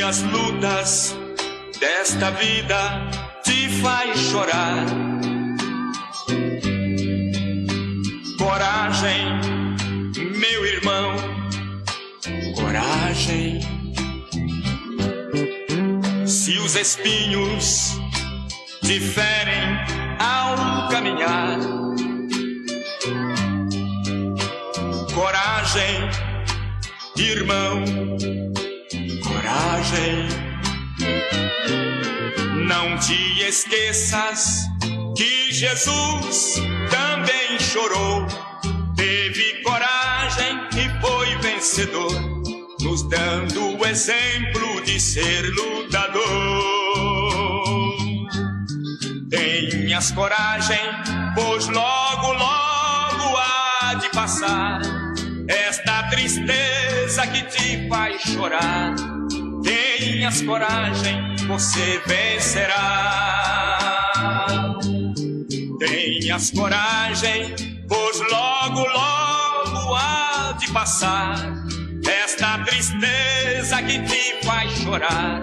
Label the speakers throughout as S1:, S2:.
S1: as lutas desta vida te faz chorar, coragem, meu irmão, coragem. Se os espinhos te ferem ao caminhar, coragem, irmão, coragem. Não te esqueças que Jesus também chorou, teve coragem e foi vencedor, nos dando o exemplo de ser lutador. Tenhas coragem, pois logo, logo há de passar esta tristeza que te faz chorar. Tenhas coragem, você vencerá. Tenhas coragem, pois logo, logo há de passar esta tristeza que te faz chorar.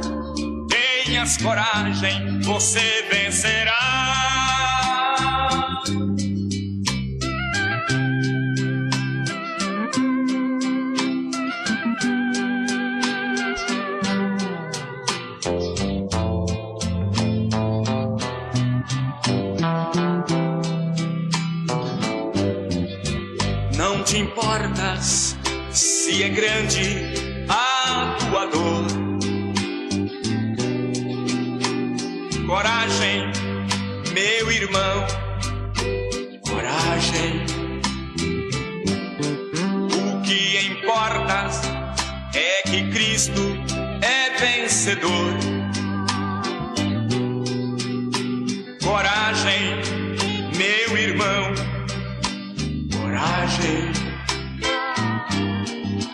S1: Tenhas coragem, você vencerá. Não te importas se é grande a tua dor. Coragem, meu irmão, coragem. O que importa é que Cristo é vencedor. Coragem, meu irmão, coragem.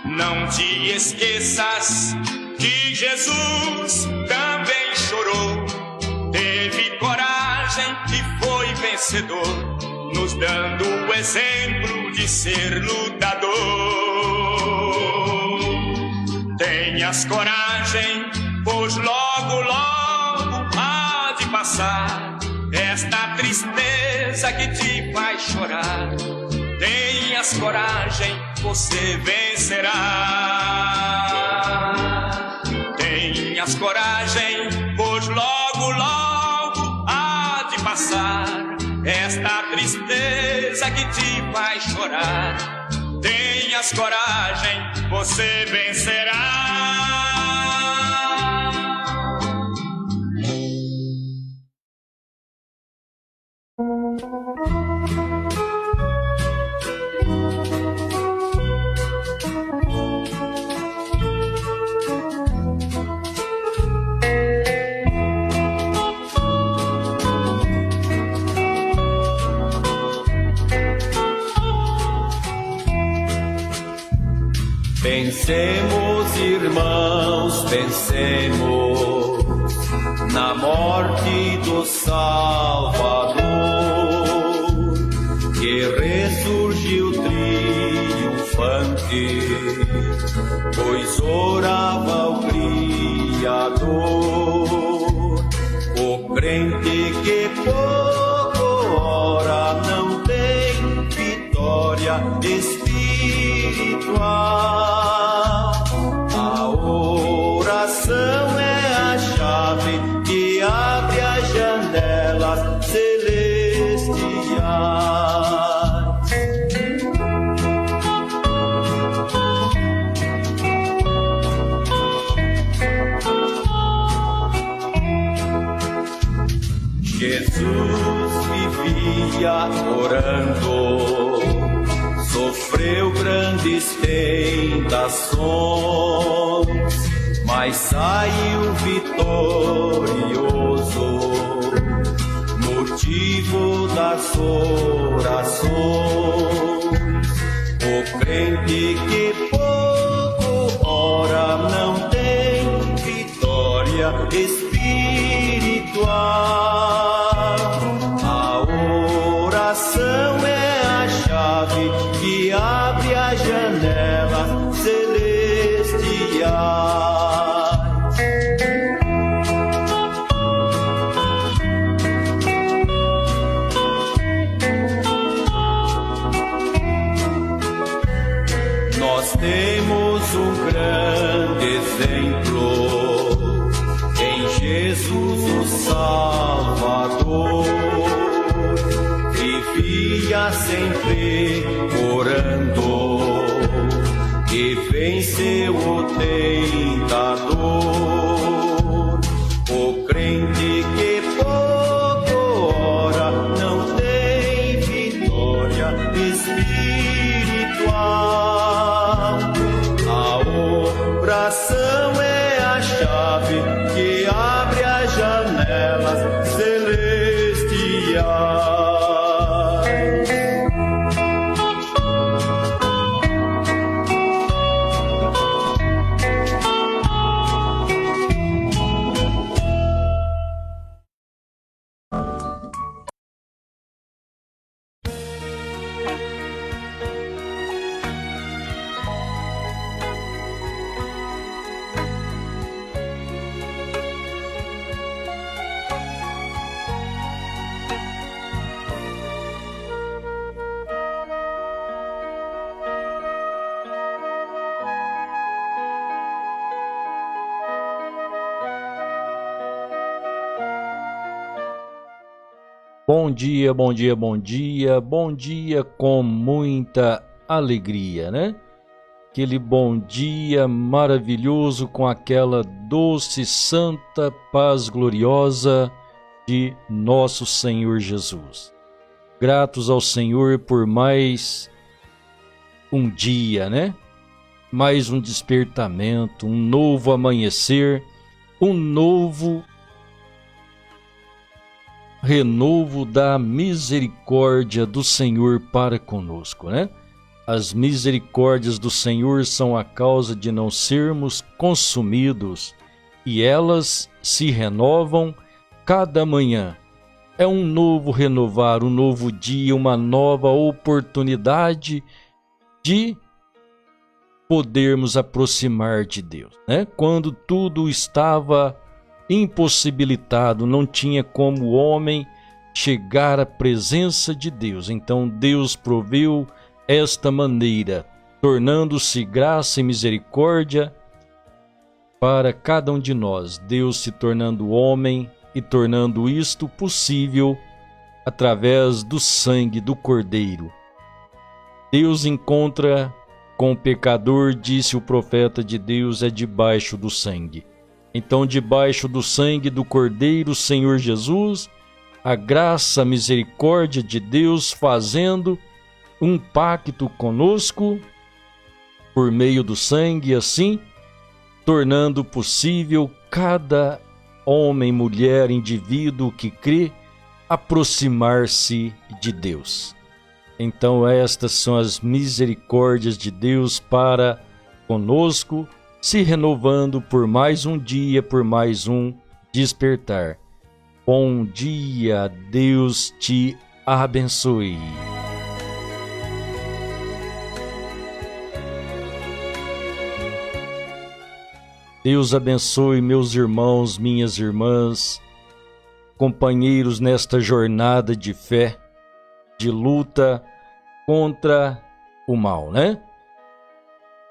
S1: Não te esqueças que Jesus também chorou, teve coragem e foi vencedor, nos dando o exemplo de ser lutador. Tenhas coragem, pois logo, logo há de passar esta tristeza que te faz chorar. Tenhas coragem, você vencerá. Tenhas coragem, pois logo, logo há de passar esta tristeza que te faz chorar. Tenhas coragem, você vencerá.
S2: Pensemos, irmãos, pensemos na morte do Salvador, que ressurgiu triunfante, pois orava o Criador. O crente que pouco ora não tem vitória espiritual. A oração é a chave que abre as janelas celestiais. Jesus vivia orando, sofreu grandes tentações, mas saiu vitorioso, motivo das orações. O crente que pouco ora não tem vitória espiritual. A oração é a chave que abre as janelas celestiais. nós temos um grande exemplo em Jesus o Salvador. Vivia sempre orando e venceu o tentador. O crente que pouco ora não tem vitória espiritual. A oração é a chave que abre as janelas celestiais.
S3: Bom dia, bom dia, bom dia, bom dia com muita alegria, né? Aquele bom dia maravilhoso com aquela doce, santa paz gloriosa de nosso Senhor Jesus. Gratos ao Senhor por mais um dia, né? Mais um despertamento, um novo amanhecer, um novo renovo da misericórdia do Senhor para conosco, né? As misericórdias do Senhor são a causa de não sermos consumidos e elas se renovam cada manhã. É um novo renovar, um novo dia, uma nova oportunidade de podermos aproximar de Deus, né? Quando tudo estava impossibilitado, não tinha como o homem chegar à presença de Deus. Então Deus proveu esta maneira, tornando-se graça e misericórdia para cada um de nós. Deus se tornando homem e tornando isto possível através do sangue do Cordeiro. Deus encontra com o pecador, disse o profeta de Deus, é debaixo do sangue. Então, debaixo do sangue do Cordeiro, Senhor Jesus, a graça, a misericórdia de Deus fazendo um pacto conosco por meio do sangue, assim, tornando possível cada homem, mulher, indivíduo que crê aproximar-se de Deus. Então, estas são as misericórdias de Deus para conosco, se renovando por mais um dia, por mais um despertar. Bom dia, Deus te abençoe. Deus abençoe meus irmãos, minhas irmãs, companheiros nesta jornada de fé, de luta contra o mal, né?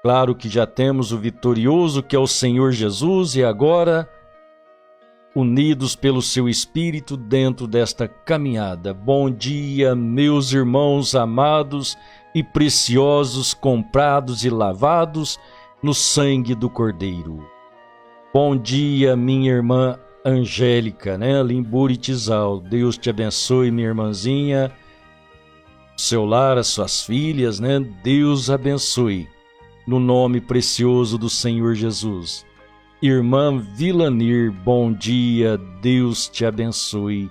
S3: Claro que já temos o vitorioso, que é o Senhor Jesus, e agora, unidos pelo seu Espírito dentro desta caminhada. Bom dia, meus irmãos amados e preciosos, comprados e lavados no sangue do Cordeiro. Bom dia, minha irmã Angélica, né? Ali em Buritizal. Deus te abençoe, minha irmãzinha, seu lar, as suas filhas, né? Deus abençoe. No nome precioso do Senhor Jesus. Irmã Vilanir, bom dia, Deus te abençoe,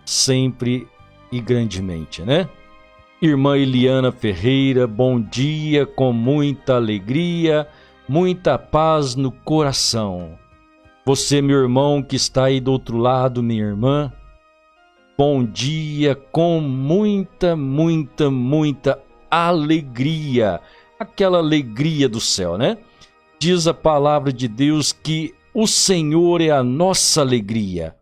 S3: sempre e grandemente, né? Irmã Eliana Ferreira, bom dia, com muita alegria, muita paz no coração. Você, meu irmão, que está aí do outro lado, minha irmã, bom dia, com muita alegria. Aquela alegria do céu, né? Diz a palavra de Deus que o Senhor é a nossa alegria.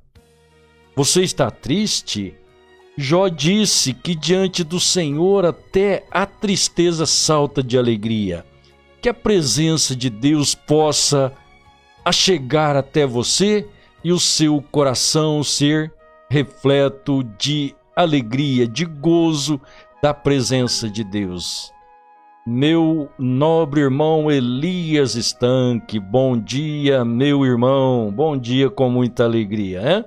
S3: Você está triste? Jó disse que diante do Senhor até a tristeza salta de alegria. que a presença de Deus possa chegar até você e o seu coração ser repleto de alegria, de gozo da presença de Deus. Meu nobre irmão Elias Estanque, bom dia, meu irmão, bom dia com muita alegria, hein?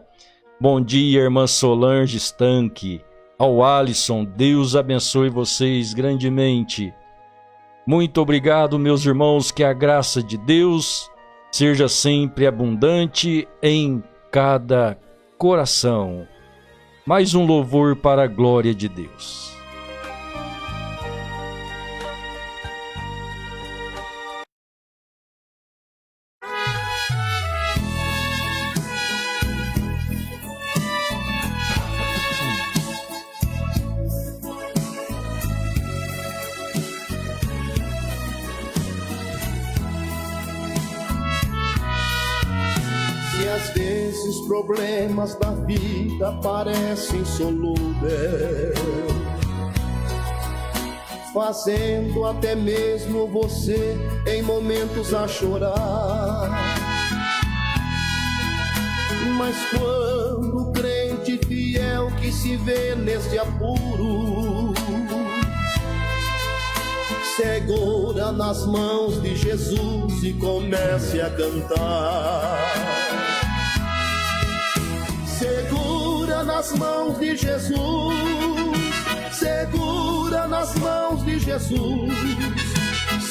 S3: Bom dia, irmã Solange Estanque, ao Alisson, Deus abençoe vocês grandemente. Muito obrigado, meus irmãos, que a graça de Deus seja sempre abundante em cada coração. Mais um louvor para a glória de Deus.
S2: Às vezes problemas da vida parecem insolúveis, fazendo até mesmo você em momentos a chorar. Mas quando o crente fiel que se vê neste apuro segura nas mãos de Jesus e comece a cantar. Segura nas mãos de Jesus, segura nas mãos de Jesus,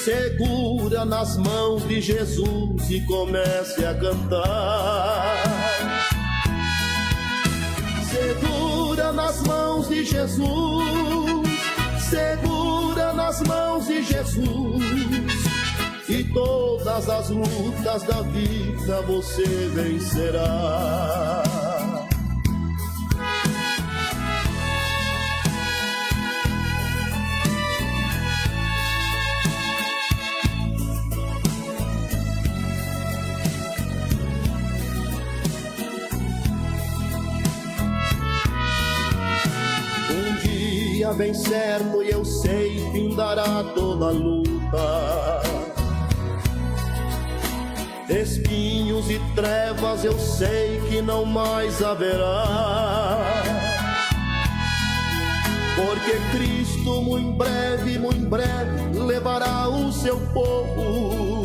S2: segura nas mãos de Jesus e comece a cantar. Segura nas mãos de Jesus, segura nas mãos de Jesus, e todas as lutas da vida você vencerá. Bem certo, e eu sei, findará toda a luta. Espinhos e trevas eu sei que não mais haverá, porque Cristo muito em breve levará o seu povo.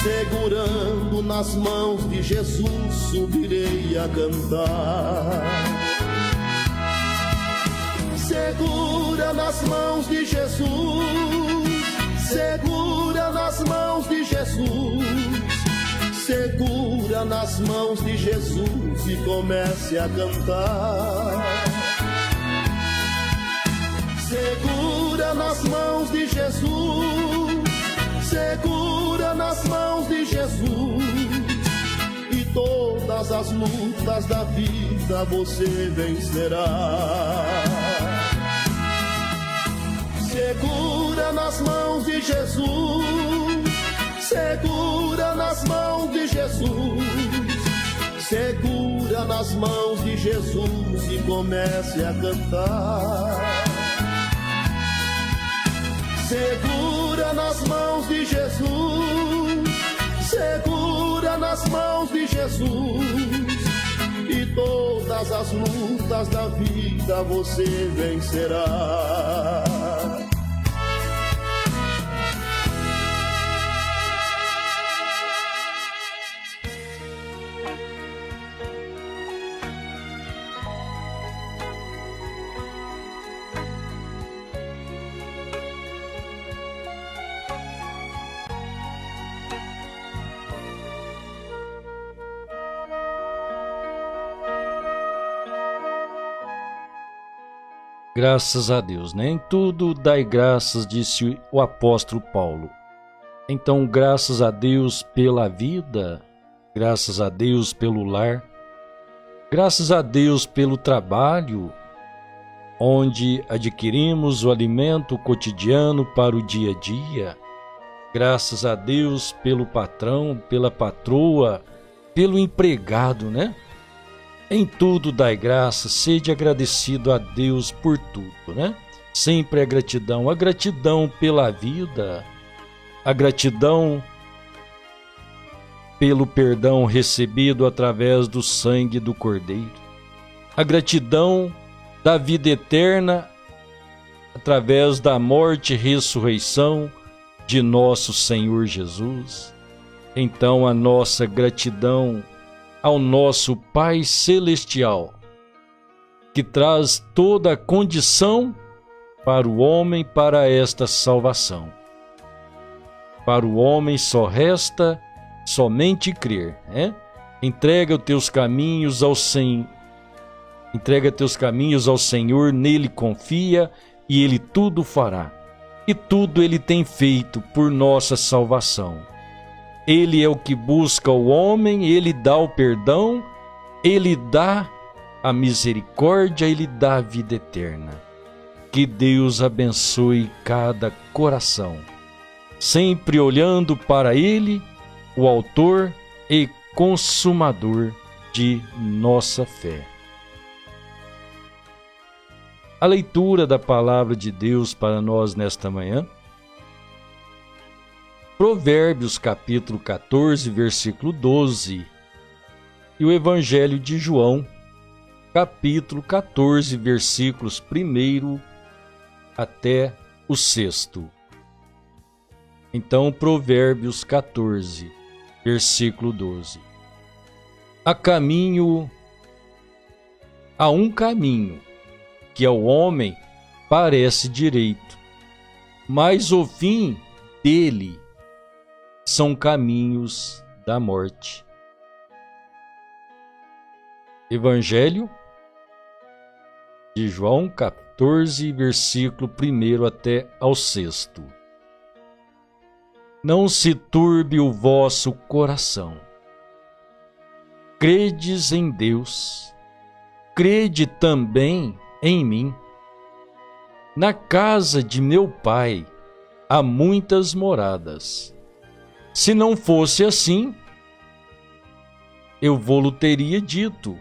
S2: Segurando nas mãos de Jesus subirei a cantar. Segura nas mãos de Jesus, segura nas mãos de Jesus, segura nas mãos de Jesus e comece a cantar. Segura nas mãos de Jesus, segura nas mãos de Jesus, e todas as lutas da vida você vencerá. Segura nas mãos de Jesus, segura nas mãos de Jesus, segura nas mãos de Jesus e comece a cantar. Segura nas mãos de Jesus, segura nas mãos de Jesus, e todas as lutas da vida você vencerá.
S3: Graças a Deus, né? Em tudo dai graças, disse o apóstolo Paulo. Então, graças a Deus pela vida, graças a Deus pelo lar, graças a Deus pelo trabalho, onde adquirimos o alimento cotidiano para o dia a dia. Graças a Deus pelo patrão, pela patroa, pelo empregado, né? Em tudo dai graça, sede agradecido a Deus por tudo, né? Sempre a gratidão pela vida, a gratidão pelo perdão recebido através do sangue do Cordeiro, a gratidão da vida eterna através da morte e ressurreição de nosso Senhor Jesus. Então a nossa gratidão ao nosso Pai Celestial, que traz toda a condição para o homem para esta salvação. Para o homem só resta somente crer, né? Entrega teus caminhos ao Senhor, nele confia e ele tudo fará. E tudo ele tem feito por nossa salvação. Ele é o que busca o homem, ele dá o perdão, ele dá a misericórdia, ele dá a vida eterna. Que Deus abençoe cada coração, sempre olhando para Ele, o autor e consumador de nossa fé. A leitura da palavra de Deus para nós nesta manhã. Provérbios capítulo 14, versículo 12. E o Evangelho de João, capítulo 14, versículos 1 até o 6º. Então, Provérbios 14, versículo 12. Há um caminho que ao homem parece direito, mas o fim dele são caminhos da morte. Evangelho de João 14, versículo 1 até ao 6º. Não se turbe o vosso coração. Credes em Deus, crede também em mim. Na casa de meu Pai há muitas moradas. Se não fosse assim, eu vou-lo teria dito,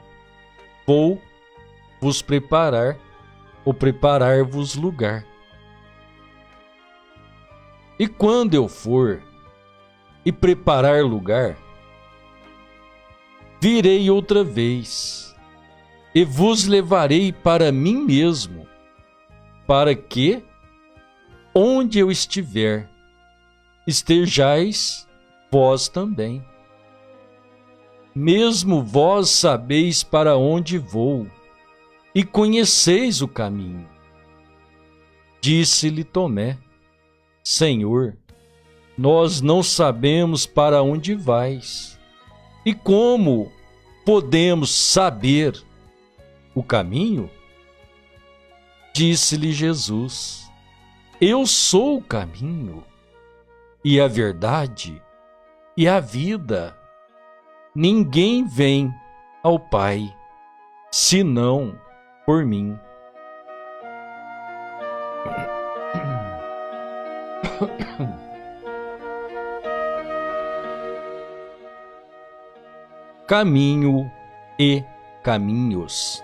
S3: vou vos preparar ou preparar-vos lugar. E quando eu for e preparar lugar, virei outra vez e vos levarei para mim mesmo, para que, onde eu estiver, estejais vós também. Mesmo vós sabeis para onde vou, e conheceis o caminho. Disse-lhe Tomé: Senhor, nós não sabemos para onde vais, e como podemos saber o caminho? Disse-lhe Jesus: Eu sou o caminho, e a verdade, e a vida. Ninguém vem ao Pai, senão por mim. Caminho e caminhos.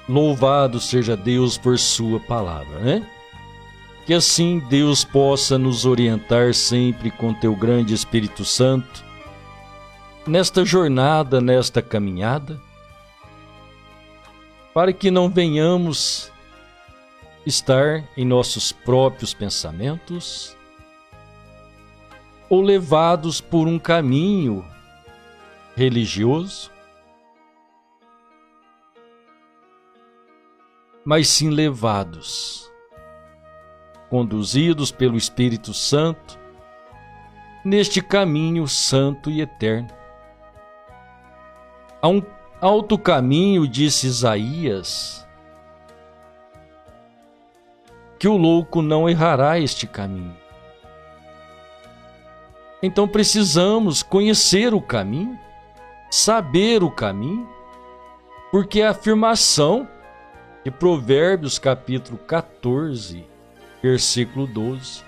S3: Louvado seja Deus por sua palavra, né? Que assim Deus possa nos orientar sempre com teu grande Espírito Santo, nesta jornada, nesta caminhada, para que não venhamos estar em nossos próprios pensamentos ou levados por um caminho religioso, mas sim levados, conduzidos pelo Espírito Santo, neste caminho santo e eterno. Há um alto caminho, disse Isaías, que o louco não errará este caminho. Então precisamos conhecer o caminho, saber o caminho, porque a afirmação de Provérbios capítulo 14, versículo 12,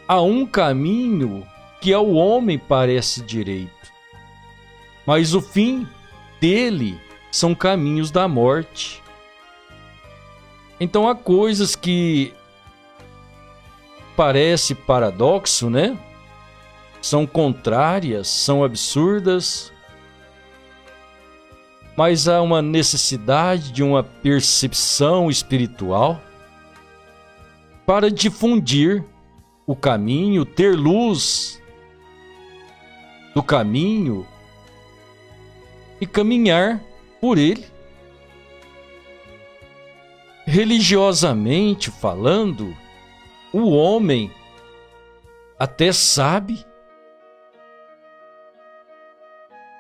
S3: há um caminho que ao homem parece direito, mas o fim dele são caminhos da morte. Então há coisas que parece paradoxo, né? São contrárias, são absurdas, mas há uma necessidade de uma percepção espiritual para difundir o caminho, ter luz do caminho e caminhar por ele. Religiosamente falando, o homem até sabe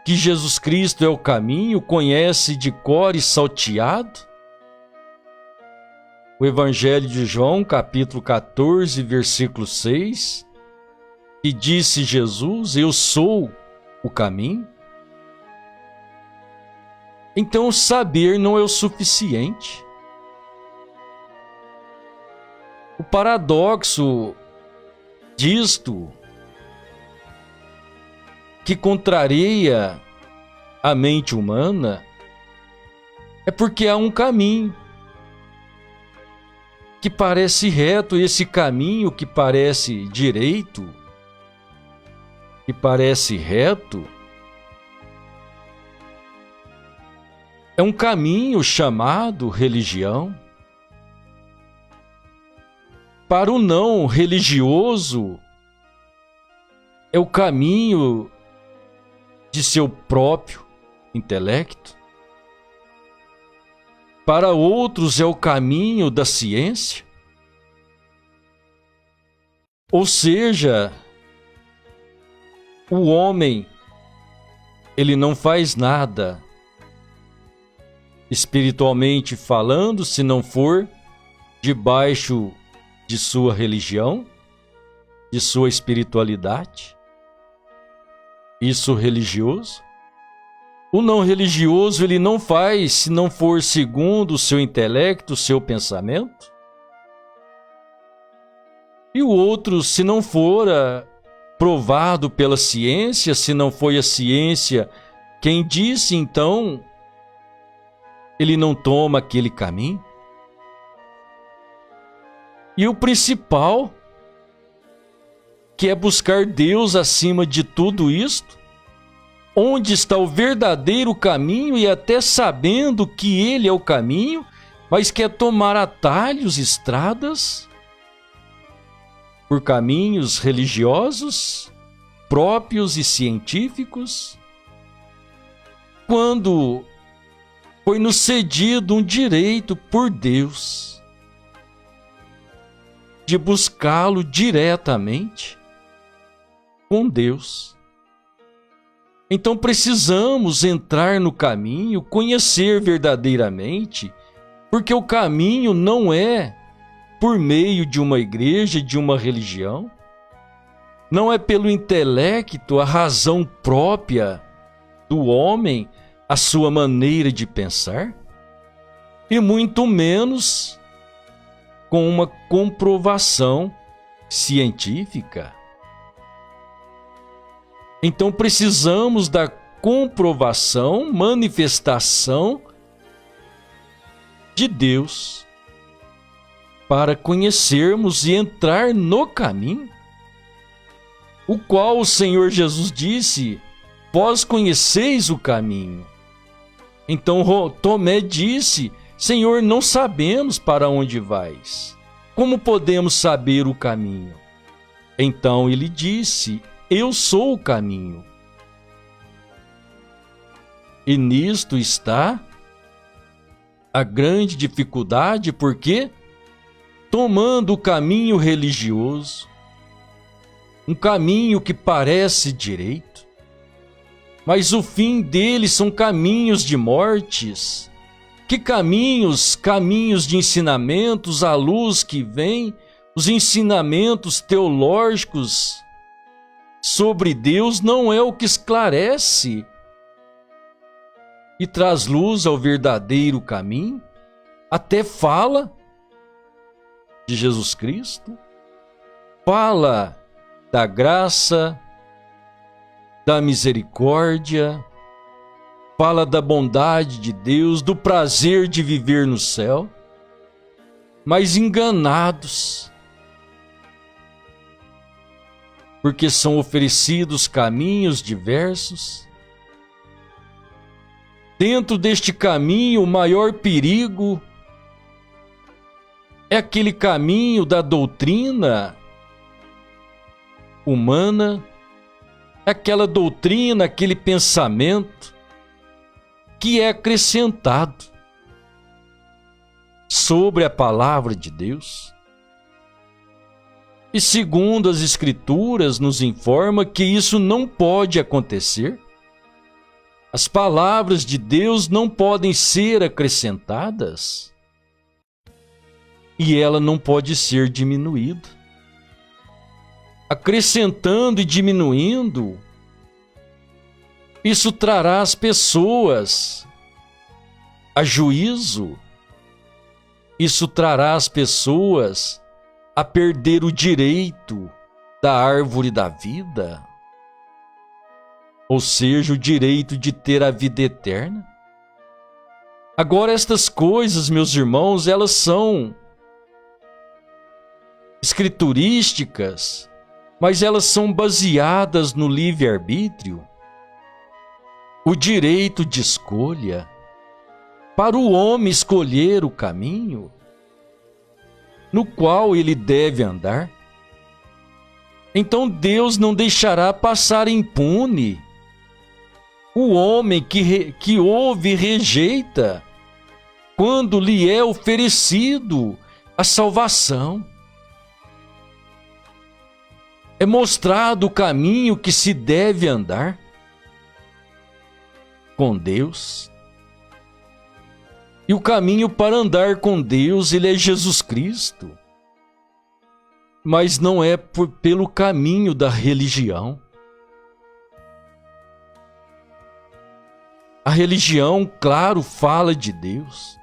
S3: que Jesus Cristo é o caminho, conhece de cor e salteado o Evangelho de João, capítulo 14, versículo 6, que disse Jesus: eu sou o caminho. Então saber não é o suficiente. O paradoxo disto, que contraria a mente humana, é porque há um caminho que parece reto, e esse caminho que parece direito, que parece reto, é um caminho chamado religião. Para o não religioso, é o caminho de seu próprio intelecto. Para outros, é o caminho da ciência. Ou seja, o homem, ele não faz nada, espiritualmente falando, se não for debaixo de sua religião, de sua espiritualidade. Isso religioso. O não religioso, ele não faz se não for segundo o seu intelecto, o seu pensamento. E o outro, se não for provado pela ciência, se não foi a ciência quem disse, então ele não toma aquele caminho. E o principal, que é buscar Deus acima de tudo isto, onde está o verdadeiro caminho, e até sabendo que Ele é o caminho, mas quer tomar atalhos, estradas, por caminhos religiosos, próprios e científicos, quando foi-nos cedido um direito por Deus de buscá-lo diretamente com Deus. Então precisamos entrar no caminho, conhecer verdadeiramente, porque o caminho não é por meio de uma igreja, de uma religião, não é pelo intelecto, a razão própria do homem, a sua maneira de pensar, e muito menos com uma comprovação científica. Então precisamos da comprovação, manifestação de Deus para conhecermos e entrar no caminho, o qual o Senhor Jesus disse: vós conheceis o caminho. Então Tomé disse: Senhor, não sabemos para onde vais. Como podemos saber o caminho? Então ele disse: eu sou o caminho. E nisto está a grande dificuldade, porque tomando o caminho religioso, um caminho que parece direito, mas o fim dele são caminhos de mortes. Que caminhos? Caminhos de ensinamentos, a luz que vem, os ensinamentos teológicos sobre Deus não é o que esclarece e traz luz ao verdadeiro caminho, até fala de Jesus Cristo, fala da graça, da misericórdia, fala da bondade de Deus, do prazer de viver no céu, mas enganados, porque são oferecidos caminhos diversos. Dentro deste caminho, o maior perigo é aquele caminho da doutrina humana, aquela doutrina, aquele pensamento que é acrescentado sobre a palavra de Deus. E segundo as Escrituras nos informa que isso não pode acontecer. As palavras de Deus não podem ser acrescentadas e ela não pode ser diminuída. Acrescentando e diminuindo, isso trará às pessoas a juízo, isso trará às pessoas a perder o direito da árvore da vida, ou seja, o direito de ter a vida eterna. Agora, estas coisas, meus irmãos, elas são escriturísticas, mas elas são baseadas no livre-arbítrio, o direito de escolha, para o homem escolher o caminho no qual ele deve andar. Então Deus não deixará passar impune o homem que ouve e rejeita quando lhe é oferecido a salvação. É mostrado o caminho que se deve andar com Deus. E o caminho para andar com Deus, ele é Jesus Cristo. Mas não é pelo caminho da religião. A religião, claro, fala de Deus.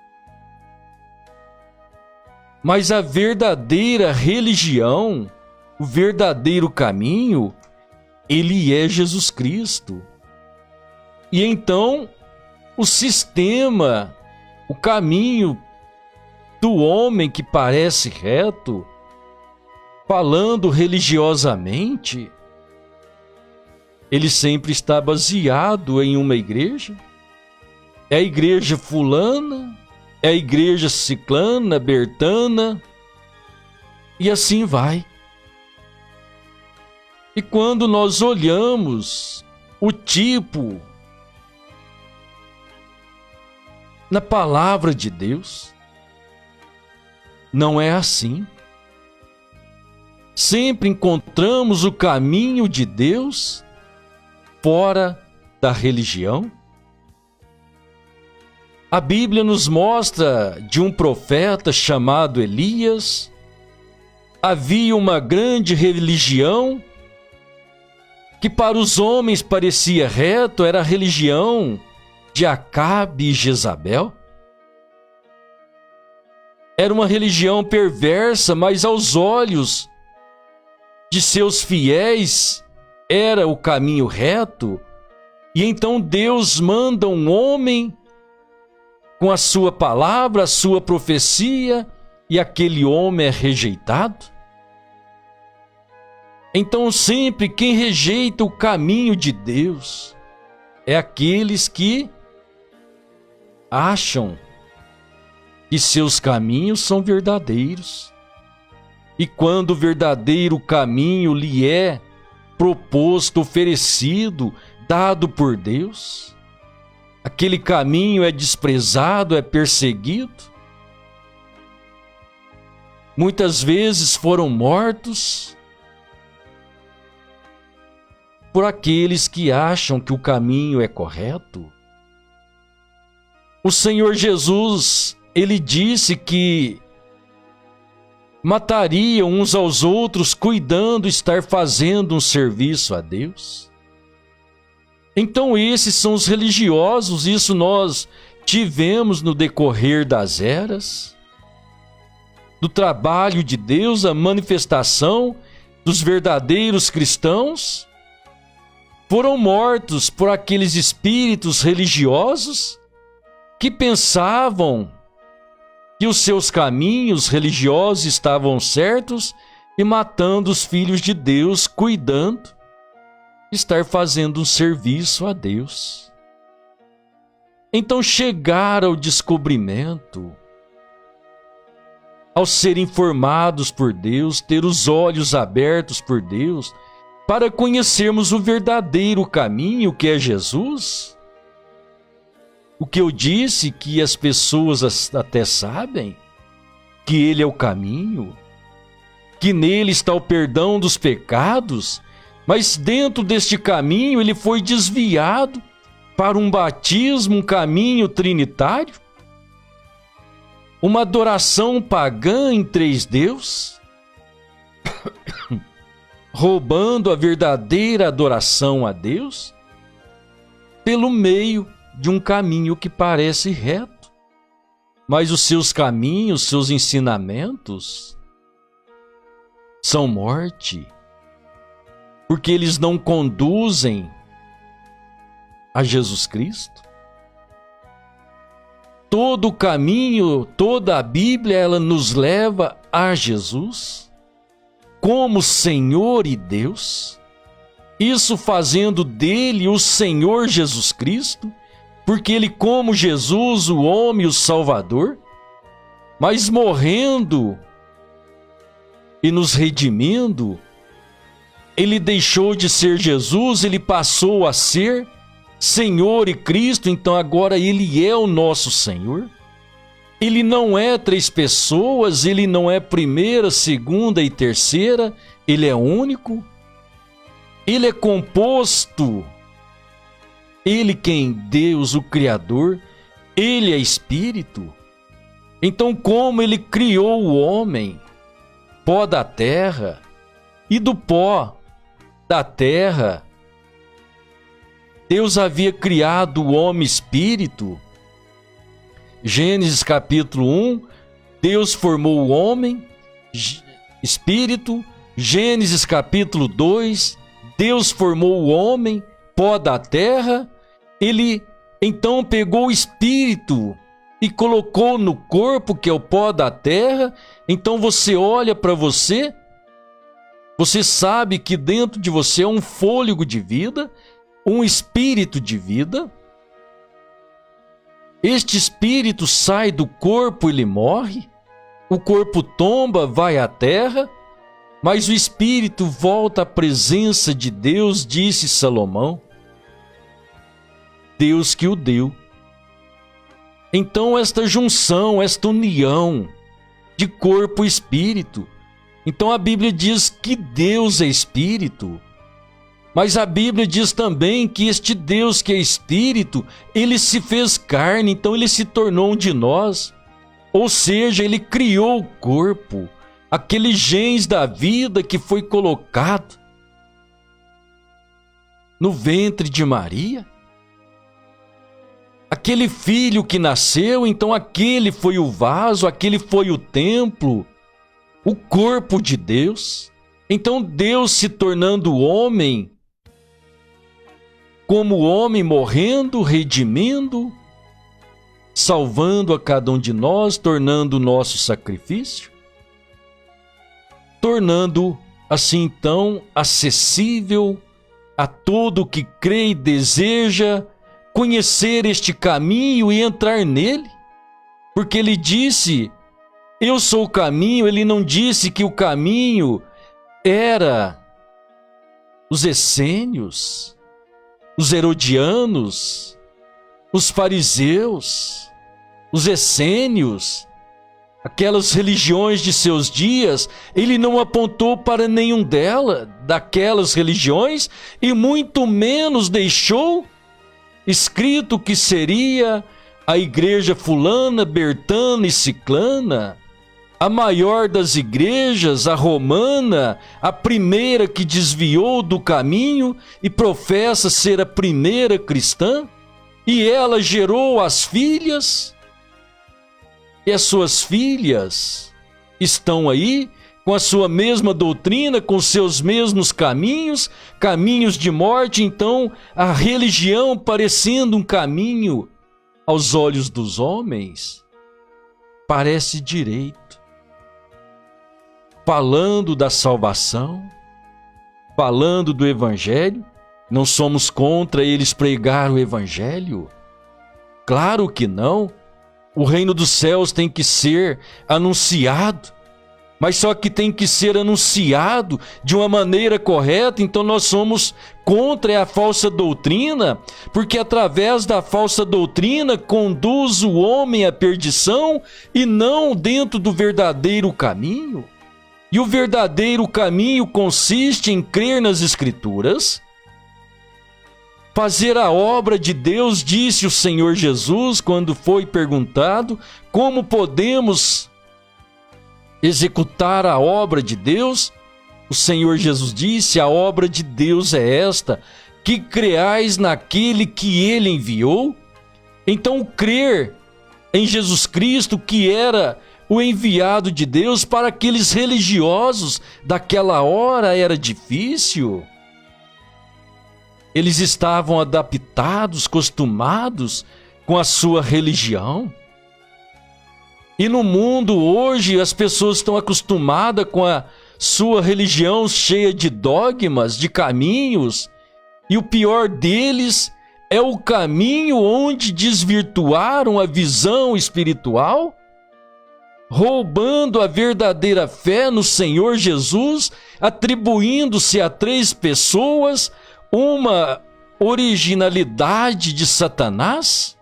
S3: Mas a verdadeira religião, o verdadeiro caminho, ele é Jesus Cristo. E então, o sistema, o caminho do homem que parece reto, falando religiosamente, ele sempre está baseado em uma igreja. É a igreja fulana, é a igreja ciclana, bertana, e assim vai. E quando nós olhamos o tipo na palavra de Deus, não é assim. Sempre encontramos o caminho de Deus fora da religião. A Bíblia nos mostra de um profeta chamado Elias. Havia uma grande religião que para os homens parecia reto, era a religião de Acabe e Jezabel. Era uma religião perversa, mas aos olhos de seus fiéis era o caminho reto. E então Deus manda um homem com a sua palavra, a sua profecia, e aquele homem é rejeitado. Então sempre quem rejeita o caminho de Deus é aqueles que acham que seus caminhos são verdadeiros. E quando o verdadeiro caminho lhe é proposto, oferecido, dado por Deus, aquele caminho é desprezado, é perseguido. Muitas vezes foram mortos por aqueles que acham que o caminho é correto. O Senhor Jesus, ele disse que matariam uns aos outros, cuidando estar fazendo um serviço a Deus. Então esses são os religiosos, isso nós tivemos no decorrer das eras, do trabalho de Deus, a manifestação dos verdadeiros cristãos foram mortos por aqueles espíritos religiosos que pensavam que os seus caminhos religiosos estavam certos e matando os filhos de Deus, cuidando, estar fazendo um serviço a Deus. Então chegar ao descobrimento, ao ser informados por Deus, ter os olhos abertos por Deus, para conhecermos o verdadeiro caminho que é Jesus. O que eu disse, que as pessoas até sabem, que Ele é o caminho, que nele está o perdão dos pecados, mas dentro deste caminho ele foi desviado para um batismo, um caminho trinitário, uma adoração pagã em três deuses, roubando a verdadeira adoração a Deus pelo meio de um caminho que parece reto, mas os seus caminhos, seus ensinamentos são morte, porque eles não conduzem a Jesus Cristo. Todo o caminho, toda a Bíblia, ela nos leva a Jesus como Senhor e Deus, isso fazendo dele o Senhor Jesus Cristo, porque ele, como Jesus, o homem, o Salvador, mas morrendo e nos redimindo, ele deixou de ser Jesus, ele passou a ser Senhor e Cristo. Então agora ele é o nosso Senhor. Ele não é três pessoas, ele não é primeira, segunda e terceira, ele é único. Ele é composto. Ele quem? Deus, o Criador. Ele é Espírito. Então, como ele criou o homem, pó da terra, e do pó da terra, Deus havia criado o homem espírito. Gênesis capítulo 1, Deus formou o homem espírito. Gênesis capítulo 2, Deus formou o homem, pó da terra. Ele então pegou o espírito e colocou no corpo, que é o pó da terra. Então você olha para você, você sabe que dentro de você é um fôlego de vida, um espírito de vida. Este espírito sai do corpo, ele morre, o corpo tomba, vai à terra, mas o espírito volta à presença de Deus, disse Salomão. Deus que o deu. Então esta junção, esta união de corpo e espírito. Então a Bíblia diz que Deus é espírito, mas a Bíblia diz também que este Deus que é espírito, ele se fez carne, então ele se tornou um de nós. Ou seja, ele criou o corpo, aquele genes da vida que foi colocado no ventre de Maria. Aquele filho que nasceu, então aquele foi o vaso, aquele foi o templo, o corpo de Deus. Então Deus se tornando homem, como homem, morrendo, redimindo, salvando a cada um de nós, tornando o nosso sacrifício, tornando assim então acessível a todo que crê e deseja conhecer este caminho e entrar nele, porque ele disse: eu sou o caminho. Ele não disse que o caminho era os essênios, os herodianos, os fariseus, os essênios, aquelas religiões de seus dias. Ele não apontou para nenhum daquelas religiões, e muito menos deixou escrito que seria a igreja fulana, bertana e ciclana, a maior das igrejas, a romana, a primeira que desviou do caminho e professa ser a primeira cristã, e ela gerou as filhas, e as suas filhas estão aí com a sua mesma doutrina, com seus mesmos caminhos, caminhos de morte. Então, a religião parecendo um caminho aos olhos dos homens, parece direito, falando da salvação, falando do Evangelho. Não somos contra eles pregar o Evangelho? Claro que não. O reino dos céus tem que ser anunciado, mas só que tem que ser anunciado de uma maneira correta. Então nós somos contra a falsa doutrina, porque através da falsa doutrina conduz o homem à perdição e não dentro do verdadeiro caminho. E o verdadeiro caminho consiste em crer nas Escrituras, fazer a obra de Deus. Disse o Senhor Jesus quando foi perguntado como podemos executar a obra de Deus. O Senhor Jesus disse: a obra de Deus é esta, que creais naquele que Ele enviou. Então, crer em Jesus Cristo, que era o enviado de Deus, para aqueles religiosos daquela hora era difícil. Eles estavam adaptados, acostumados com a sua religião. E no mundo hoje as pessoas estão acostumadas com a sua religião cheia de dogmas, de caminhos. E o pior deles é o caminho onde desvirtuaram a visão espiritual, roubando a verdadeira fé no Senhor Jesus, atribuindo-se a 3 pessoas uma originalidade de Satanás,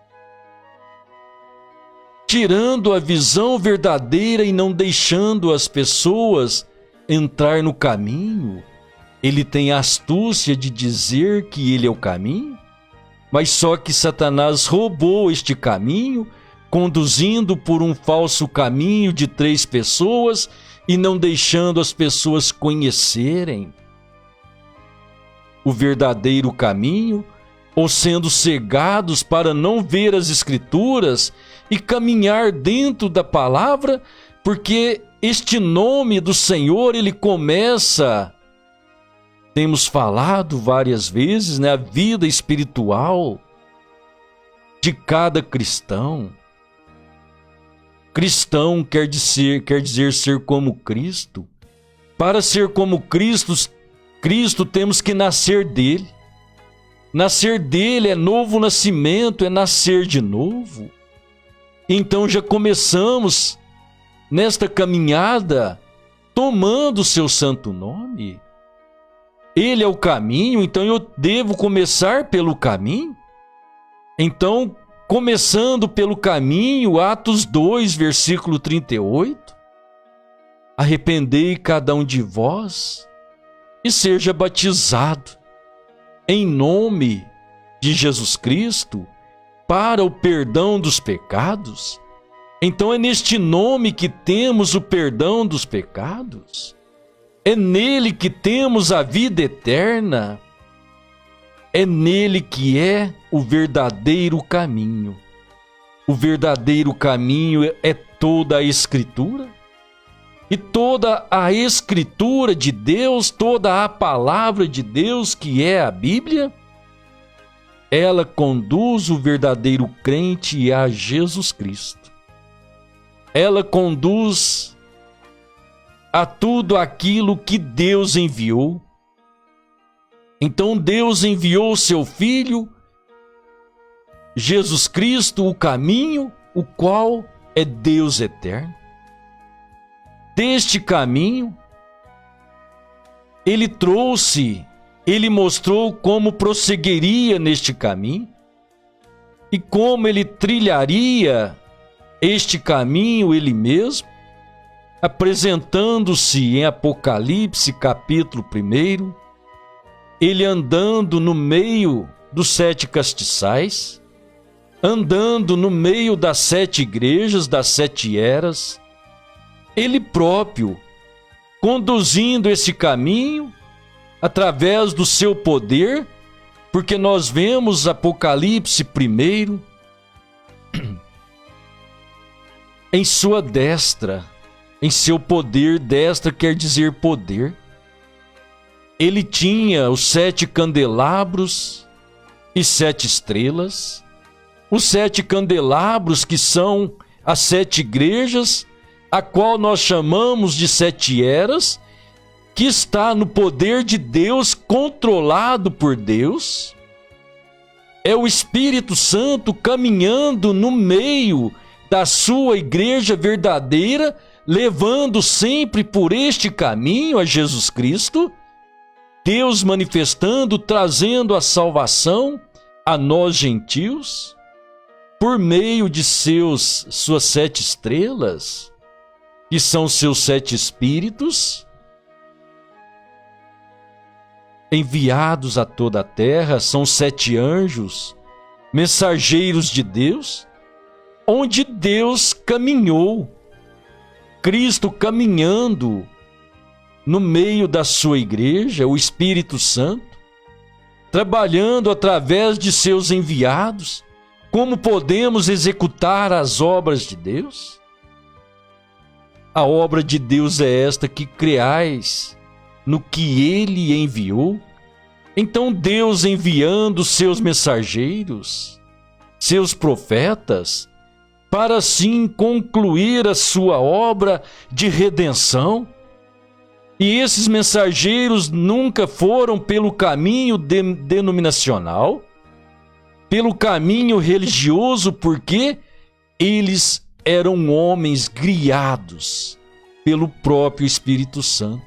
S3: tirando a visão verdadeira e não deixando as pessoas entrar no caminho. Ele tem a astúcia de dizer que ele é o caminho, mas só que Satanás roubou este caminho, conduzindo por um falso caminho de 3 pessoas e não deixando as pessoas conhecerem o verdadeiro caminho, ou sendo cegados para não ver as Escrituras e caminhar dentro da palavra, porque este nome do Senhor, ele começa, temos falado várias vezes, né, a vida espiritual de cada cristão. Cristão quer dizer ser como Cristo. Para ser como Cristo temos que nascer dele. Nascer dele é novo nascimento, é nascer de novo. Então já começamos nesta caminhada tomando o seu santo nome. Ele é o caminho, então eu devo começar pelo caminho. Então, começando pelo caminho, Atos 2, versículo 38. Arrependei cada um de vós e seja batizado em nome de Jesus Cristo para o perdão dos pecados. Então é neste nome que temos o perdão dos pecados. É nele que temos a vida eterna. É nele que é o verdadeiro caminho. O verdadeiro caminho é toda a Escritura. E toda a Escritura de Deus, toda a palavra de Deus, que é a Bíblia, ela conduz o verdadeiro crente a Jesus Cristo. Ela conduz a tudo aquilo que Deus enviou. Então Deus enviou o seu Filho, Jesus Cristo, o caminho, o qual é Deus eterno. Deste caminho, ele mostrou como prosseguiria neste caminho e como ele trilharia este caminho ele mesmo, apresentando-se em Apocalipse capítulo 1, ele andando no meio dos 7 castiçais, andando no meio das 7 igrejas, das 7 eras, ele próprio conduzindo esse caminho através do seu poder, porque nós vemos Apocalipse 1, em sua destra em seu poder, destra quer dizer poder. Ele tinha os 7 candelabros e 7 estrelas. Os 7 candelabros que são as 7 igrejas, a qual nós chamamos de 7 eras, que está no poder de Deus, controlado por Deus. É o Espírito Santo caminhando no meio da sua igreja verdadeira, levando sempre por este caminho a Jesus Cristo. Deus manifestando, trazendo a salvação a nós gentios, por meio de suas 7 estrelas, que são seus 7 espíritos, enviados a toda a terra. São 7 anjos, mensageiros de Deus, onde Deus caminhou, Cristo caminhando no meio da sua igreja, o Espírito Santo, trabalhando através de seus enviados. Como podemos executar as obras de Deus? A obra de Deus é esta, que creais no que Ele enviou. Então Deus, enviando seus mensageiros, seus profetas, para assim concluir a sua obra de redenção. E esses mensageiros nunca foram pelo caminho denominacional, pelo caminho religioso, porque eles eram homens guiados pelo próprio Espírito Santo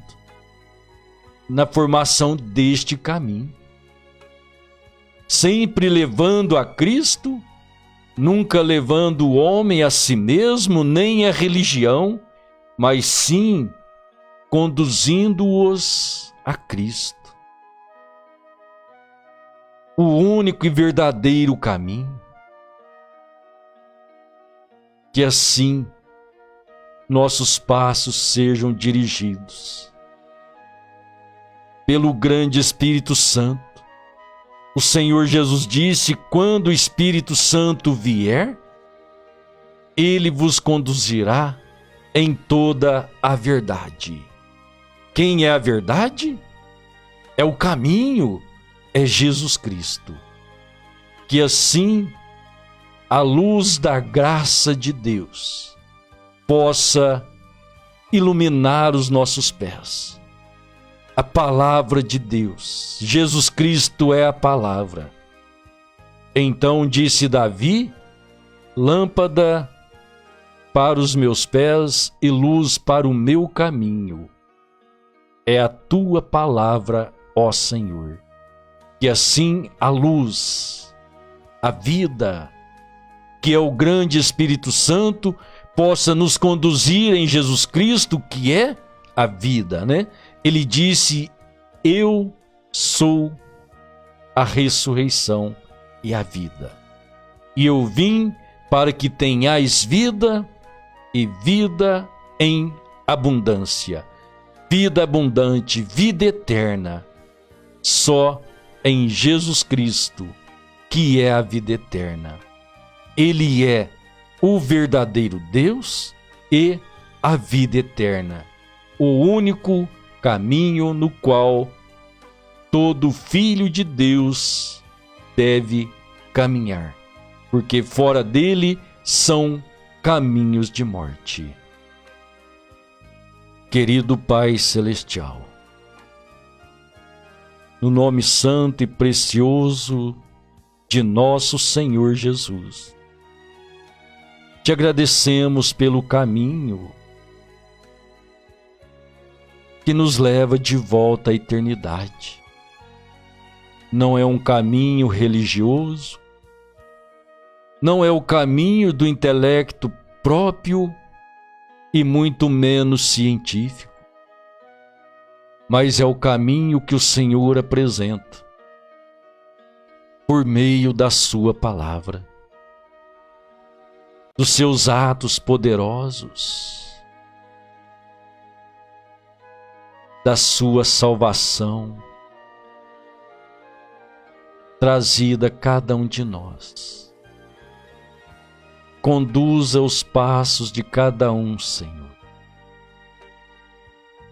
S3: na formação deste caminho, sempre levando a Cristo, nunca levando o homem a si mesmo, nem a religião, mas sim conduzindo-os a Cristo, o único e verdadeiro caminho. Que assim nossos passos sejam dirigidos pelo grande Espírito Santo. O Senhor Jesus disse: quando o Espírito Santo vier, ele vos conduzirá em toda a verdade. Quem é a verdade? É o caminho, é Jesus Cristo. Que assim a luz da graça de Deus possa iluminar os nossos pés. A palavra de Deus, Jesus Cristo é a palavra. Então disse Davi: lâmpada para os meus pés e luz para o meu caminho é a tua palavra, ó Senhor. Que assim a luz, a vida, que é o grande Espírito Santo, possa nos conduzir em Jesus Cristo, que é a vida, né? Ele disse: eu sou a ressurreição e a vida. E eu vim para que tenhais vida e vida em abundância. Vida abundante, vida eterna, só em Jesus Cristo, que é a vida eterna. Ele é o verdadeiro Deus e a vida eterna, o único caminho no qual todo filho de Deus deve caminhar, porque fora dele são caminhos de morte. Querido Pai Celestial, no nome santo e precioso de nosso Senhor Jesus, te agradecemos pelo caminho que nos leva de volta à eternidade. Não é um caminho religioso, não é o caminho do intelecto próprio e muito menos científico, mas é o caminho que o Senhor apresenta por meio da sua palavra, dos seus atos poderosos, da sua salvação trazida a cada um de nós. Conduza os passos de cada um, Senhor,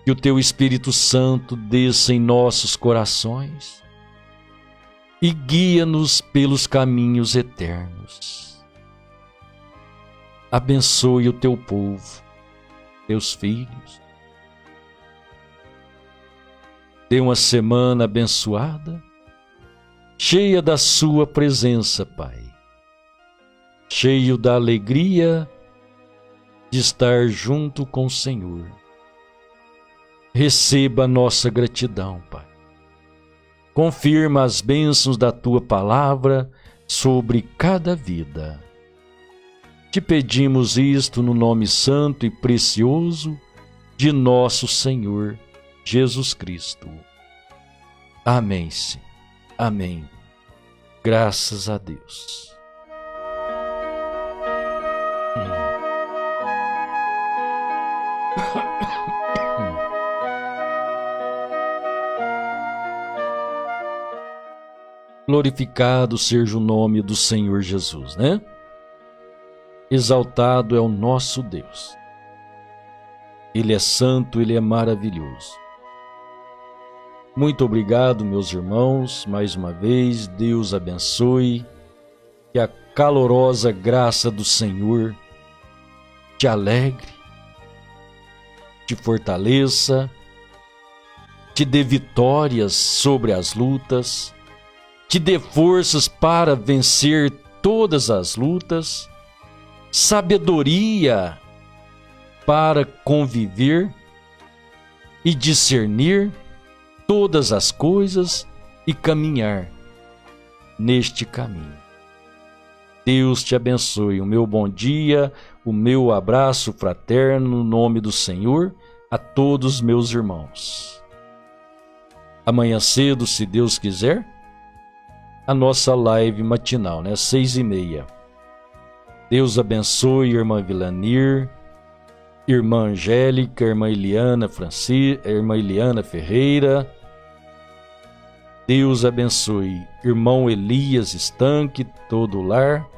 S3: Que o teu Espírito Santo desça em nossos corações e guia-nos pelos caminhos eternos. Abençoe o teu povo, teus filhos. Dê uma semana abençoada, cheia da sua presença, Pai. Cheio da alegria de estar junto com o Senhor. Receba a nossa gratidão, Pai. Confirma as bênçãos da Tua palavra sobre cada vida. Te pedimos isto no nome santo e precioso de nosso Senhor Jesus Cristo. Amém, sim. Amém. Graças a Deus. Glorificado seja o nome do Senhor Jesus, né? Exaltado é o nosso Deus. Ele é santo, Ele é maravilhoso. Muito obrigado, meus irmãos, mais uma vez. Deus abençoe. Que a calorosa graça do Senhor te alegre, te fortaleça, te dê vitórias sobre as lutas, te dê forças para vencer todas as lutas, sabedoria para conviver e discernir todas as coisas e caminhar neste caminho. Deus te abençoe. O meu bom dia, o meu abraço fraterno no nome do Senhor a todos meus irmãos. Amanhã cedo, se Deus quiser, a nossa live matinal, né? 6h30. Deus abençoe, irmã Vilanir, irmã Angélica, irmã Eliana irmã Eliana Ferreira. Deus abençoe, irmão Elias Estanque, todo o lar.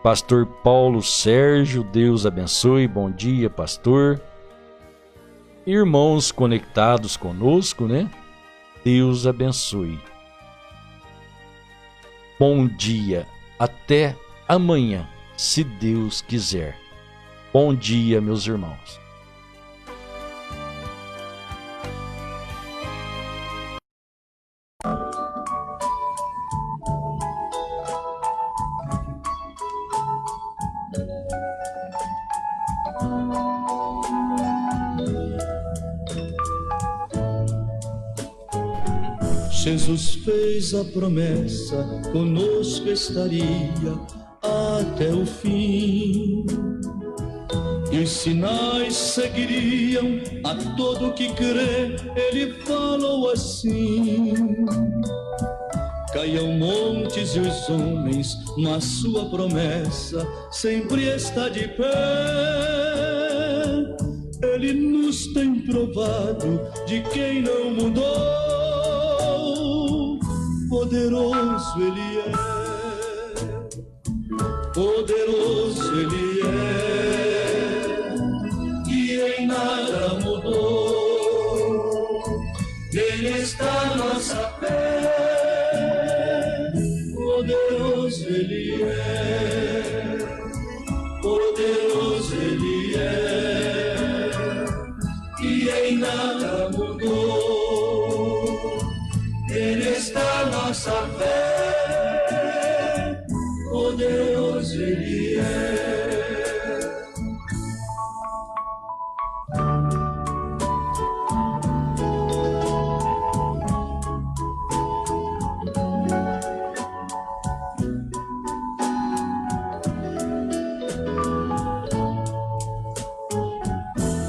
S3: Pastor Paulo Sérgio, Deus abençoe, bom dia, pastor. Irmãos conectados conosco, né? Deus abençoe. Bom dia, até amanhã, se Deus quiser. Bom dia, meus irmãos.
S2: Jesus fez a promessa, conosco estaria até o fim. E os sinais seguiriam a todo que crê, ele falou assim. Caiam montes e os homens, mas sua promessa sempre está de pé. Ele nos tem provado de quem não mudou. Poderoso Ele é, poderoso Ele é, e em nada mudou. Nele está nossa fé. Poderoso Ele é, poderoso Ele é, e em nada mudou. Ele está nossa fé, poderoso Ele é.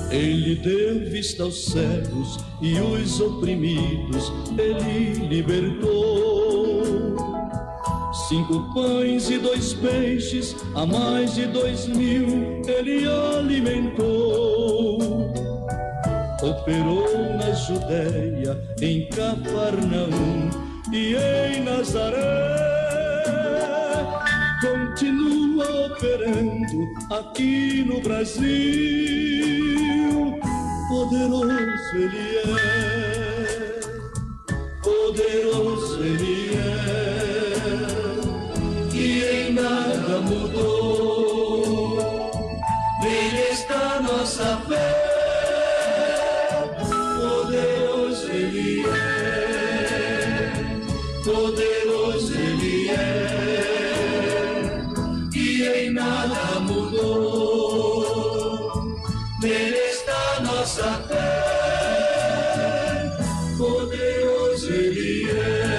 S2: Ele deu vista aos cegos e os oprimidos ele libertou. 5 pães e 2 peixes, a mais de 2.000 ele alimentou. Operou na Judéia, em Cafarnaum e em Nazaré. Continua operando aqui no Brasil. poderoso Ele é, poderoso Ele é, e em nada mudou. Nele está nossa fé, poderoso Ele é, poderoso Ele é, e em nada mudou. Nele está nossa fé, poderoso Ele é.